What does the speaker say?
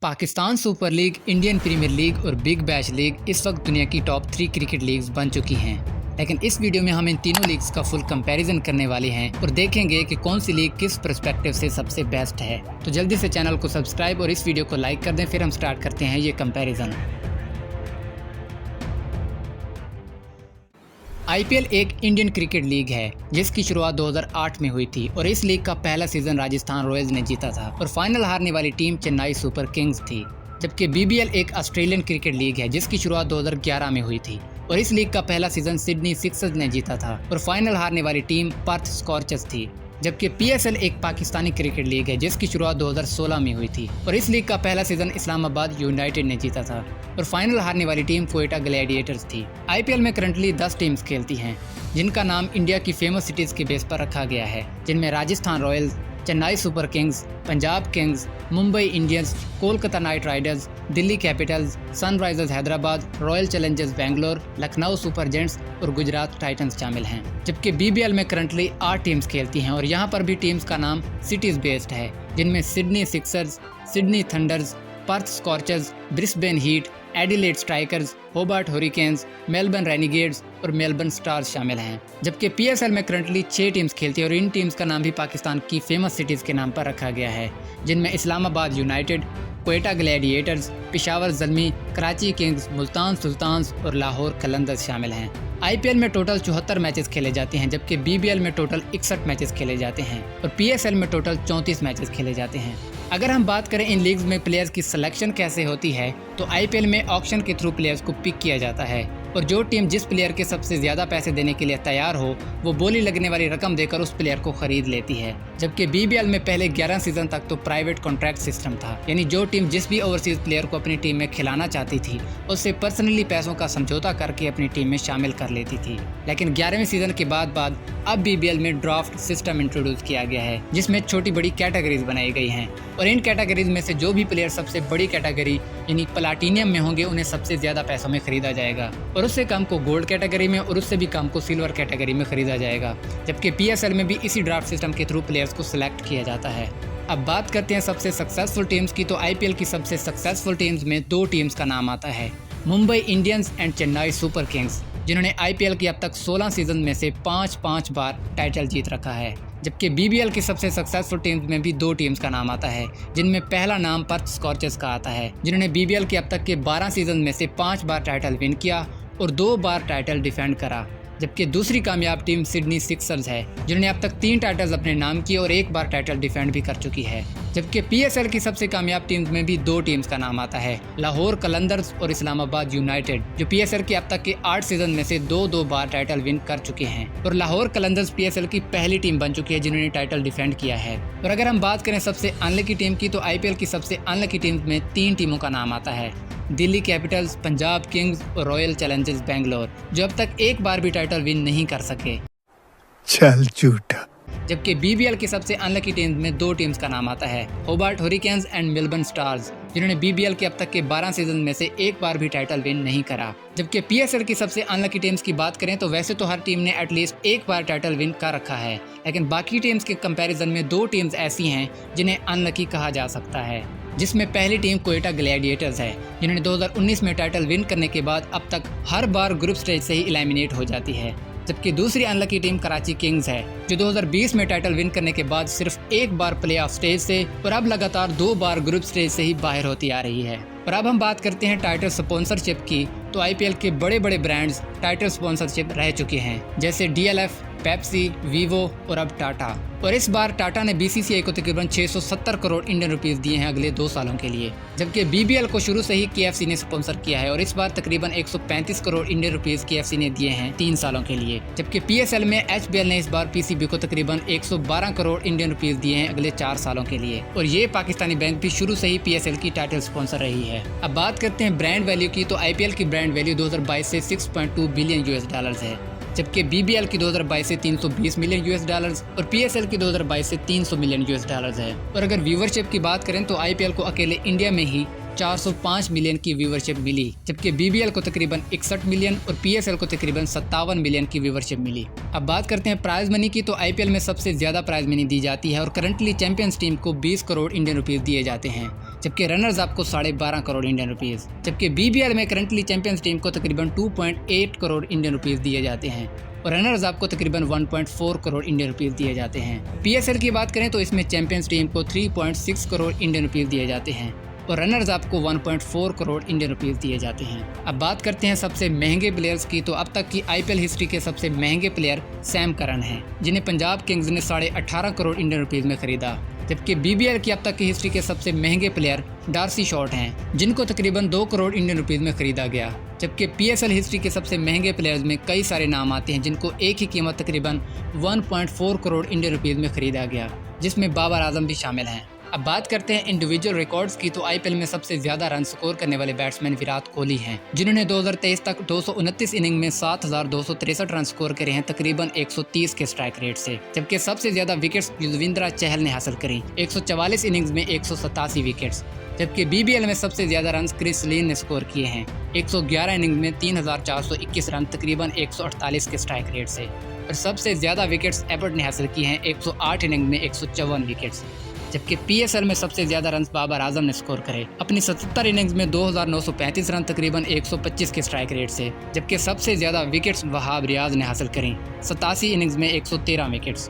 Pakistan super league, Indian premier league और big bash league इस वक्त दुनिया की टॉप 3 क्रिकेट लीग्स बन चुकी हैं। लेकिन इस वीडियो में हम इन तीनों लीग्स का फुल कंपैरिजन करने वाले हैं और देखेंगे कि कौन सी लीग किस पर्सपेक्टिव से सबसे बेस्ट है। तो जल्दी से चैनल को सब्सक्राइब और इस वीडियो को लाइक कर दें, फिर हम स्टार्ट करते हैं ये कंपैरिजन। आईपीएल एक इंडियन क्रिकेट लीग है जिसकी शुरुआत 2008 में हुई थी और इस लीग का पहला सीजन राजस्थान रॉयल्स ने जीता था और फाइनल हारने वाली टीम चेन्नई सुपर किंग्स थी। जबकि बीबीएल एक ऑस्ट्रेलियन क्रिकेट लीग है जिसकी शुरुआत 2011 में हुई थी और इस लीग का पहला सीजन सिडनी सिक्सर्स ने जीता था और फाइनल हारने वाली टीम पर्थ स्कॉर्चर्स थी। जबकि पीएसएल एक पाकिस्तानी क्रिकेट लीग है जिसकी शुरुआत 2016 में हुई थी और इस लीग का पहला सीजन इस्लामाबाद यूनाइटेड ने जीता था और फाइनल हारने वाली टीम क्वेटा ग्लैडिएटर्स थी। आईपीएल में करंटली 10 टीम्स खेलती हैं जिनका नाम इंडिया की फेमस सिटीज के बेस पर रखा गया है, जिनमें Rajasthan Royals, Chennai super Kings, Punjab Kings, Mumbai Indians, Kolkata night Riders, Delhi Capitals, Sunrisers Hyderabad, royal Challengers Bangalore, Lucknow super gents और गुजरात टाइटंस शामिल हैं। जबकि बीबीएल में करंटली 8 टीम्स खेलती हैं और यहाँ पर भी टीम्स का नाम सिटीज बेस्ड है, जिनमें Sydney Sixers, Sydney Thunders, Perth Scorchers, Brisbane Heat, Adelaide Strikers, Hobart Hurricanes, Melbourne Renegades और मेलबर्न स्टार्स शामिल हैं। जबकि पीएसएल में करंटली 6 टीम्स खेलती है और इन टीम्स का नाम भी पाकिस्तान की फेमस सिटीज़ के नाम पर रखा गया है, जिनमें Islamabad united, Quetta gladiators, Peshawar Zalmi, Karachi kings, Multan sultans और लाहौर कलंदर्स शामिल हैं। आईपीएल में टोटल 74 मैचेस खेले जाते हैं जबकि बीबीएल में टोटल 61 मैचेस खेले जाते हैं और पीएसएल में टोटल 34 मैचेस खेले जाते हैं। अगर हम बात करें इन लीग्स में प्लेयर्स की सिलेक्शन कैसे होती है तो आईपीएल में ऑक्शन के थ्रू प्लेयर्स को पिक किया जाता है और जो टीम जिस प्लेयर के सबसे ज़्यादा पैसे देने के लिए तैयार हो वो बोली लगने वाली रकम देकर उस प्लेयर को खरीद लेती है। जबकि बीबीएल में पहले 11 सीजन तक तो प्राइवेट कॉन्ट्रैक्ट सिस्टम था, यानी जो टीम जिस भी ओवरसीज प्लेयर को अपनी टीम में खिलाना चाहती थी उससे पर्सनली पैसों का समझौता करके अपनी टीम में शामिल कर लेती थी। लेकिन 11वें सीजन के बाद अब बीबीएल में ड्राफ्ट सिस्टम इंट्रोड्यूस किया गया है जिसमें छोटी बड़ी कैटेगरीज बनाई गई हैं और इन कैटेगरीज में से जो भी प्लेयर सबसे बड़ी कैटेगरी यानी प्लाटिनियम में होंगे उन्हें सबसे ज़्यादा पैसों में खरीदा जाएगा और उससे कम को गोल्ड कैटेगरी में और उससे भी कम को सिल्वर कैटेगरी में खरीदा जाएगा। जबकि पीएसएल में भी इसी ड्राफ्ट सिस्टम के थ्रू प्लेयर्स को सिलेक्ट किया जाता है। अब बात करते हैं सबसे सक्सेसफुल टीम्स की, तो आईपीएल की सबसे सक्सेसफुल टीम्स में 2 टीम्स का नाम आता है, Mumbai Indians and Chennai super Kings, जिन्होंने आईपीएल की अब तक 16 सीजन में से 5 बार टाइटल जीत रखा है। जबकि बीबीएल की सबसे सक्सेसफुल टीम्स में भी 2 टीम्स का नाम आता है, जिनमें पहला नाम पर्थ स्कॉर्चर्स का आता है, जिन्होंने बीबीएल के अब तक के 12 सीजन में से 5 बार टाइटल विन किया और 2 बार टाइटल डिफेंड करा। जबकि दूसरी कामयाब टीम सिडनी सिक्सर्स है, जिन्होंने अब तक 3 टाइटल्स अपने नाम किए और 1 बार टाइटल डिफेंड भी कर चुकी है। जबकि पीएसएल की सबसे कामयाब टीम्स में भी 2 टीम्स का नाम आता है, लाहौर कलंदर्स और इस्लामाबाद यूनाइटेड, जो पीएसएल के अब तक के 8 सीजन में से 2 बार टाइटल विन कर चुके हैं और लाहौर कलंदर्स पीएसएल की पहली टीम बन चुकी है जिन्होंने टाइटल डिफेंड किया है। और अगर हम बात करें सबसे अनलकी टीम की, तो आईपीएल की सबसे अनलकी टीम्स में 3 टीमों का नाम आता है, दिल्ली कैपिटल्स, पंजाब किंग्स और रॉयल चैलेंजर्स बेंगलोर, जो अब तक 1 बार भी टाइटल विन नहीं कर सके। चल झूठा। जबकि बीबीएल की सबसे अनलकी टीम्स में 2 टीम्स का नाम आता है, होबार्ट हुरिकेन्स एंड मेलबर्न स्टार्स, जिन्होंने बीबीएल के अब तक के 12 सीजन में से 1 बार भी टाइटल विन नहीं करा। जबकि पीएसएल की सबसे अनलकी टीम्स की बात करें तो वैसे तो हर टीम ने एटलीस्ट 1 बार टाइटल विन कर रखा है, लेकिन बाकी टीम्स के कंपैरिजन में 2 टीम्स ऐसी हैं जिन्हें अनलकी कहा जा सकता है, जिसमें पहली टीम क्वेटा ग्लैडिएटर्स है, जिन्होंने 2019 में टाइटल विन करने के बाद अब तक हर बार ग्रुप स्टेज से ही एलिमिनेट हो जाती है। जबकि दूसरी अनलकी टीम कराची किंग्स है, जो 2020 में टाइटल विन करने के बाद सिर्फ 1 बार प्ले ऑफ स्टेज से और अब लगातार 2 बार ग्रुप स्टेज से ही बाहर होती आ रही है। और अब हम बात करते हैं टाइटल स्पॉन्सरशिप की, तो आईपीएल के बड़े ब्रांड्स टाइटल स्पॉन्सरशिप रह चुके हैं, जैसे डीएलएफ, पेप्सी, वीवो और अब टाटा। और इस बार टाटा ने बीसीसीआई को तकरीबन 670 करोड़ इंडियन रुपीस दिए हैं अगले 2 सालों के लिए। जबकि बीबीएल को शुरू से ही केएफसी ने स्पॉन्सर किया है और इस बार तकरीबन 135 करोड़ इंडियन रुपीस केएफसी ने दिए हैं 3 सालों के लिए। जबकि पीएसएल में एचबीएल ने इस बार पीसीबी को तकरीबन 112 करोड़ इंडियन रुपीस दिए हैं अगले 4 सालों के लिए और ये पाकिस्तानी बैंक भी शुरू से ही पीएसएल की टाइटल स्पॉन्सर रही है। अब बात करते हैं ब्रांड वैल्यू की, तो आईपीएल की ब्रांड वैल्यू 2022 से 6.2 बिलियन $, है, जबकि बीबीएल की 2022 से 320 मिलियन $, और पीएसएल की 2022 से 300 मिलियन $। है। और अगर व्यूवरशिप की बात करें तो आईपीएल को अकेले इंडिया में ही 405 मिलियन की व्यूवरशिप मिली, जबकि बीबीएल को तकरीबन 61 मिलियन और पीएसएल को तकरीबन 57 मिलियन की व्यूवरशिप मिली। अब बात करते हैं प्राइज मनी की, तो आईपीएल में सबसे ज्यादा प्राइज मनी दी जाती है और करंटली चैंपियंस टीम को 20 करोड़ इंडियन रुपीस दिए जाते हैं, जबकि रनर्स अप को 12.5 करोड़ इंडियन रुपीस। जबकि BBL में करंटली चैंपियंस टीम को तकरीबन 2.8 करोड़ इंडियन रुपीस दिए जाते हैं और रनर्स अप को तकरीबन 1.4 करोड़ इंडियन रुपीस दिए जाते हैं। PSL की बात करें तो इसमें चैंपियंस टीम को 3.6 करोड़ इंडियन रुपीस दिए जाते हैं और रनर्स अप को 1.4 करोड़ इंडियन रुपीस दिए जाते हैं। अब बात करते हैं सबसे महंगे प्लेयर्स की, तो अब तक की IPL हिस्ट्री के सबसे महंगे प्लेयर सैम करन हैं, जिन्हें पंजाब किंग्स ने 18.5 करोड़ इंडियन रुपीस में खरीदा। जबकि BBL की अब तक की हिस्ट्री के सबसे महंगे प्लेयर डार्सी शॉर्ट हैं, जिनको तकरीबन 2 करोड़ इंडियन रुपीस में खरीदा गया। जबकि PSL हिस्ट्री के सबसे महंगे प्लेयर्स में कई सारे नाम आते हैं, जिनको एक ही कीमत तकरीबन 1.4 करोड़ इंडियन रुपीस में खरीदा गया, जिसमें बाबर आजम भी शामिल हैं। अब बात करते हैं इंडिविजुअल रिकॉर्ड्स की, तो IPL में सबसे ज्यादा रन स्कोर करने वाले बैट्समैन विराट कोहली हैं, जिन्होंने 2023 तक 229 इनिंग में 7,263 रन स्कोर करे हैं, तकरीबन 130 के स्ट्राइक रेट से। जबकि सबसे ज्यादा विकेट्स युजवेंद्र चहल ने हासिल करी, 144 इनिंग्स में 187 विकेट्स। जबकि BBL में सबसे ज्यादा रन क्रिस लिन ने स्कोर किए हैं, 111 इनिंग में 3,421 रन, तकरीबन 148 के स्ट्राइक रेट से। और सबसे ज्यादा विकेट्स एबर्ट ने हासिल किए हैं, 108 इनिंग में 154 विकेट्स। जबकि PSL में सबसे ज्यादा रन बाबर आजम ने स्कोर करे, अपनी 77 इनिंग्स में 2,935 रन, तकरीबन 125 के स्ट्राइक रेट से। जबकि सबसे ज्यादा विकेट्स वहाब रियाज ने हासिल करी, 87 इनिंग्स में 113 विकेट्स।